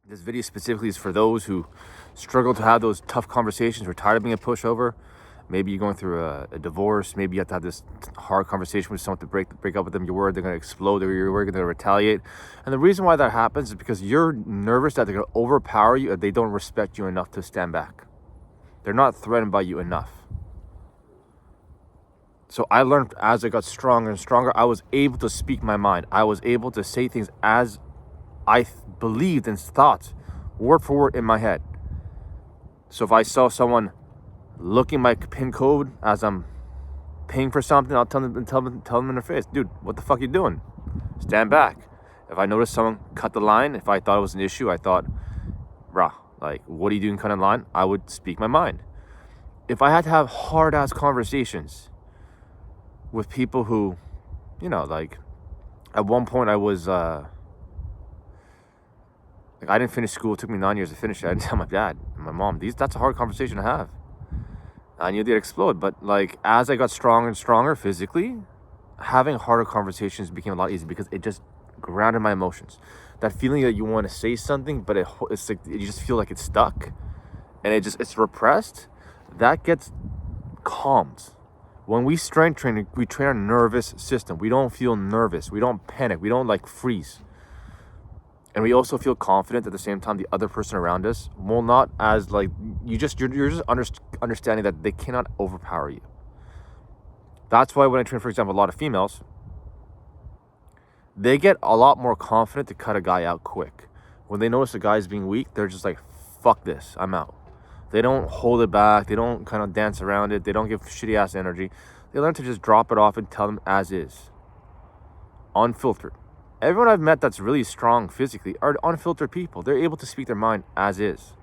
This video specifically is for those who struggle to have those tough conversations. We're tired of being a pushover. Maybe you're going through a divorce. Maybe you have to have this hard conversation with someone to break up with them. You're worried they're going to explode, or you're worried they're going to retaliate. And the reason why that happens is because you're nervous that they're going to overpower you, or they don't respect you enough to stand back. They're not threatened by you enough. So I learned as I got stronger and stronger, I was able to speak my mind. I was able to say things as I believed and thought, word for word in my head. So if I saw someone looking my pin code as I'm paying for something, I'll tell them in their face, dude, what the fuck you doing? Stand back. If I noticed someone cut the line, if I thought it was an issue, I thought, bruh, like, what are you doing cutting the line? I would speak my mind. If I had to have hard ass conversations with people who, like, at one point I was I didn't finish school. It took me 9 years to finish it. I didn't tell my dad and my mom. That's a hard conversation to have. I knew they'd explode. But like, as I got stronger and stronger physically, having harder conversations became a lot easier because it just grounded my emotions. That feeling that you want to say something, but it's like you just feel like it's stuck and it's repressed, that gets calmed. When we strength train, we train our nervous system. We don't feel nervous. We don't panic. We don't like freeze. And we also feel confident at the same time. The other person around us will not, as like, you're just understanding that they cannot overpower you. That's why when I train, for example, a lot of females, they get a lot more confident to cut a guy out quick. When they notice a guy's being weak, they're just like, fuck this, I'm out. They don't hold it back. They don't kind of dance around it. They don't give shitty ass energy. They learn to just drop it off and tell them as is. Unfiltered. Everyone I've met that's really strong physically are unfiltered people. They're able to speak their mind as is.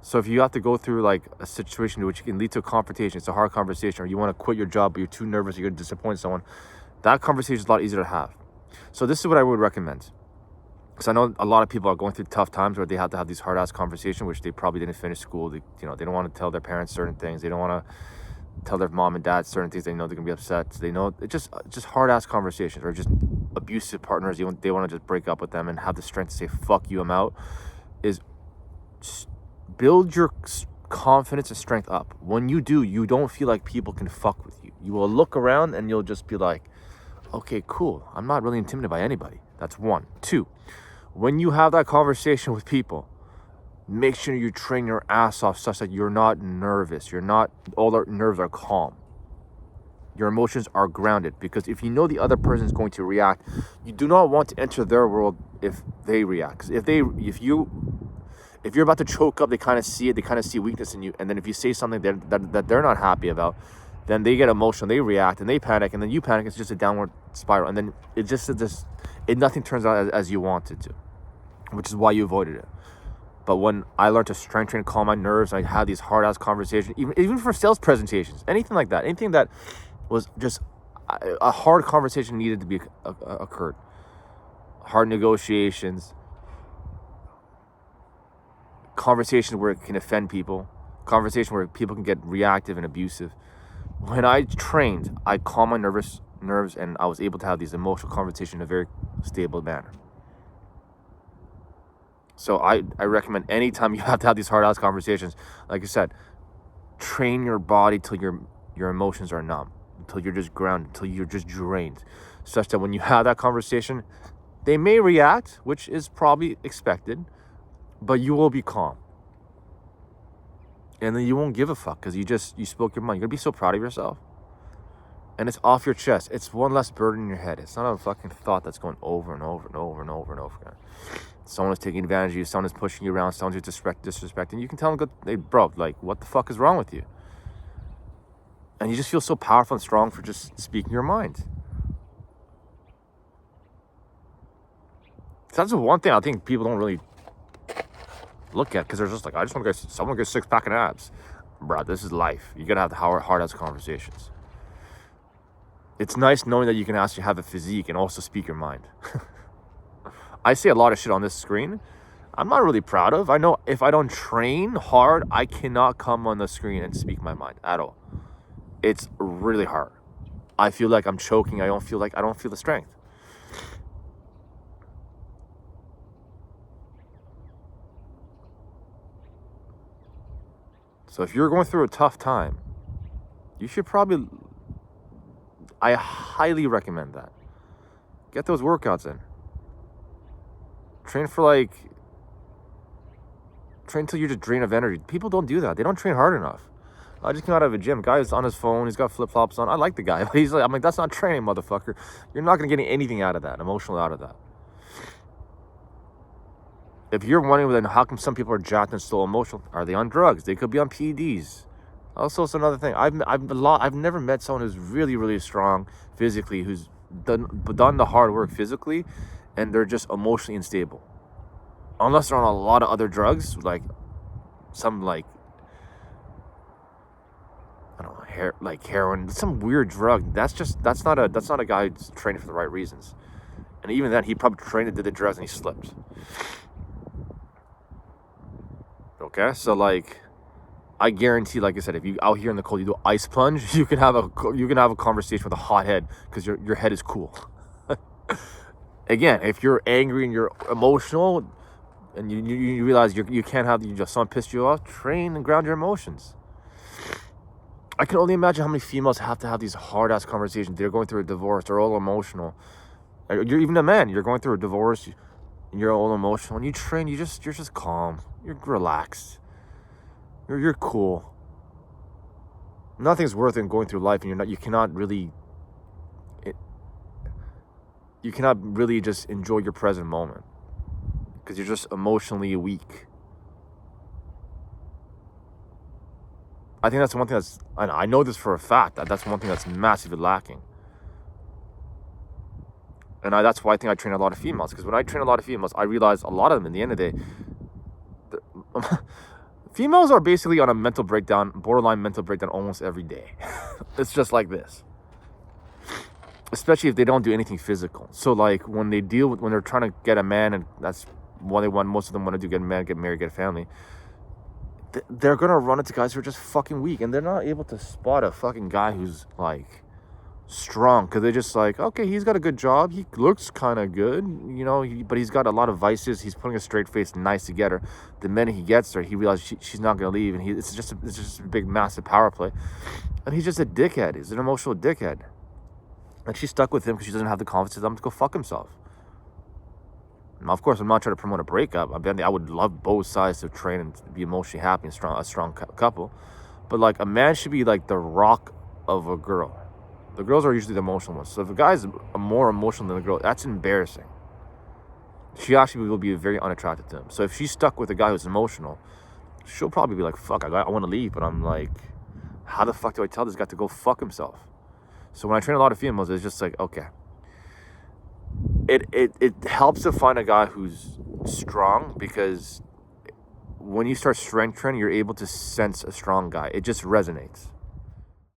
So if you have to go through like a situation which can lead to a confrontation, it's a hard conversation, or you want to quit your job but you're too nervous, you're going to disappoint someone, that conversation is a lot easier to have. So this is what I would recommend. Because I know a lot of people are going through tough times where they have to have these hard ass conversations, which they probably didn't finish school. They don't want to tell their parents certain things. They don't want to tell their mom and dad certain things. They know they're gonna be upset. So they know it's just hard ass conversations, or just abusive partners. They want to just break up with them and have the strength to say fuck you, I'm out. Is build your confidence and strength up. When you do, you don't feel like people can fuck with you. You will look around and you'll just be like, okay, cool. I'm not really intimidated by anybody. That's one. Two, when you have that conversation with people, make sure you train your ass off such that you're not nervous. All our nerves are calm. Your emotions are grounded, because if you know the other person is going to react, you do not want to enter their world if they react. Because if you're about to choke up, they kind of see it. They kind of see weakness in you, and then if you say something that they're not happy about, then they get emotional, they react, and they panic, and then you panic. It's just a downward spiral, and then nothing turns out as you want it to, which is why you avoided it. But when I learned to strength train, calm my nerves, I had these hard ass conversations, even for sales presentations, anything like that, anything that was just a hard conversation needed to be occurred. Hard negotiations, conversations where it can offend people, conversations where people can get reactive and abusive. When I trained, I calmed my nerves, and I was able to have these emotional conversations in a very stable manner. So I recommend anytime you have to have these hard ass conversations, like I said, train your body till your emotions are numb, until you're just grounded, until you're just drained, such that when you have that conversation, they may react, which is probably expected, but you will be calm. And then you won't give a fuck because you spoke your mind. You're gonna be so proud of yourself. And it's off your chest. It's one less burden in your head. It's not a fucking thought that's going over and over and over and over and over again. Someone is taking advantage of you. Someone is pushing you around. Someone is disrespecting. You can tell them, hey, bro, like, what the fuck is wrong with you? And you just feel so powerful and strong for just speaking your mind. So that's the one thing I think people don't really look at, because they're just like, I just want to get someone get 6-pack and abs. Bro, this is life. You gotta have the hard-ass conversations. It's nice knowing that you can actually have a physique and also speak your mind. I say a lot of shit on this screen I'm not really proud of. I know if I don't train hard, I cannot come on the screen and speak my mind at all. It's really hard. I feel like I'm choking. I don't feel the strength. So if you're going through a tough time, you should probably, I highly recommend that. Get those workouts in. Train until you're just drained of energy. People don't do that. They don't train hard enough. I just came out of a gym. Guy's on his phone. He's got flip-flops on. I like the guy. He's like, I'm like, that's not training, motherfucker. You're not going to get anything out of that, emotional out of that. If you're wondering, then how come some people are jacked and still emotional? Are they on drugs? They could be on PEDs. Also, it's another thing. I've never met someone who's really, really strong physically, who's done the hard work physically, and they're just emotionally unstable. Unless they're on a lot of other drugs, like some I don't know, heroin, some weird drug. That's not a guy who's training for the right reasons. And even then, he probably trained and did the drugs and he slipped. Okay, so I guarantee, like I said, if you out here in the cold, you do ice plunge, you can have a conversation with a hot head because your head is cool. Again, if you're angry and you're emotional, and you realize you can't have someone pissed you off, train and ground your emotions. I can only imagine how many females have to have these hard ass conversations. They're going through a divorce. They're all emotional. You're even a man. You're going through a divorce. You're all emotional. When you train, you're just calm. You're relaxed. You're cool. Nothing's worth in going through life, and you cannot really just enjoy your present moment because you're just emotionally weak. I think that's one thing I know this for a fact, that's one thing that's massively lacking. And that's why I think I train a lot of females, because when I train a lot of females, I realize a lot of them, in the end of the day, females are basically on a mental breakdown, borderline mental breakdown almost every day. It's just like this. Especially if they don't do anything physical. So when they're trying to get a man, and that's what most of them want to do, get a man, get married, get a family, they're going to run into guys who are just fucking weak, and they're not able to spot a fucking guy who's strong, because they're just okay, he's got a good job, he looks kind of good, but he's got a lot of vices, he's putting a straight face, nice to get her. The minute he gets her, he realizes she's not going to leave, and it's just a big massive power play, and he's just a dickhead. He's an emotional dickhead, and she's stuck with him because she doesn't have the confidence to go fuck himself. Now, of course, I'm not trying to promote a breakup. I would love both sides to train and be emotionally happy and a strong couple. But a man should be the rock of a girl. The girls are usually the emotional ones. So if a guy's more emotional than the girl, that's embarrassing. She actually will be very unattractive to him. So if she's stuck with a guy who's emotional, she'll probably be like, fuck, I want to leave. But I'm like, how the fuck do I tell this guy to go fuck himself? So when I train a lot of females, it's just okay. It helps to find a guy who's strong, because when you start strength training, you're able to sense a strong guy. It just resonates.